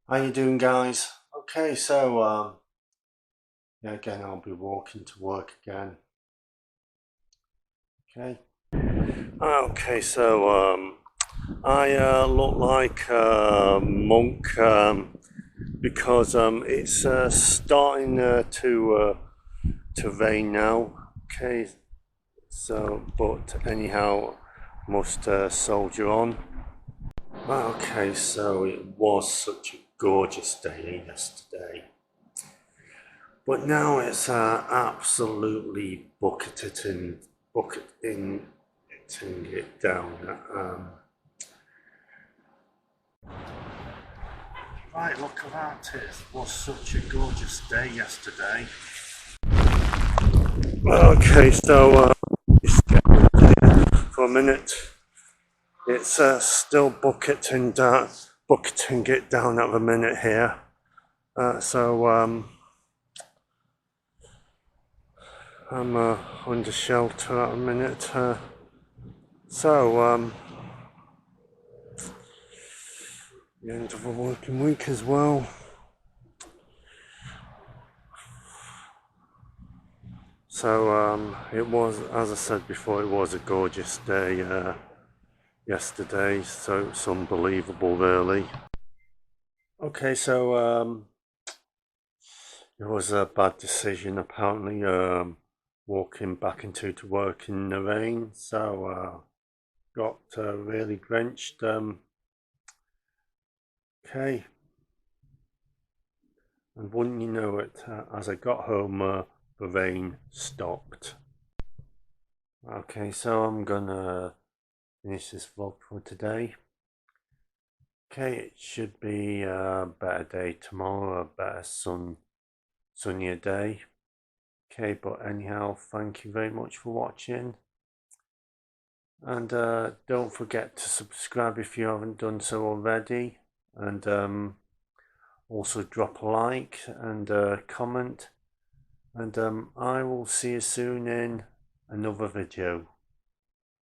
How you doing, guys? Okay, so yeah, again, I'll be walking to work again. Okay, so I look like a monk because it's starting to rain now. Okay, so but anyhow, must soldier on. Okay, so it was such a gorgeous day yesterday. But now it's absolutely bucketing it down. Right, look at that. It was such a gorgeous day yesterday. Okay, so just get for a minute. It's still bucketing it down at the minute here. So I'm under shelter at the minute. So the end of a working week as well. So it was, as I said before, it was a gorgeous day yesterday, so it's unbelievable really. Okay, so it was a bad decision apparently, walking back into to work in the rain, so got really drenched. Okay, and wouldn't you know it, as I got home, the rain stopped. Okay, so I'm gonna finish this vlog for today. Okay, it should be a better day tomorrow, a better sunnier day. Okay, but anyhow, thank you very much for watching. And don't forget to subscribe if you haven't done so already. And also drop a like and comment. And I will see you soon in another video.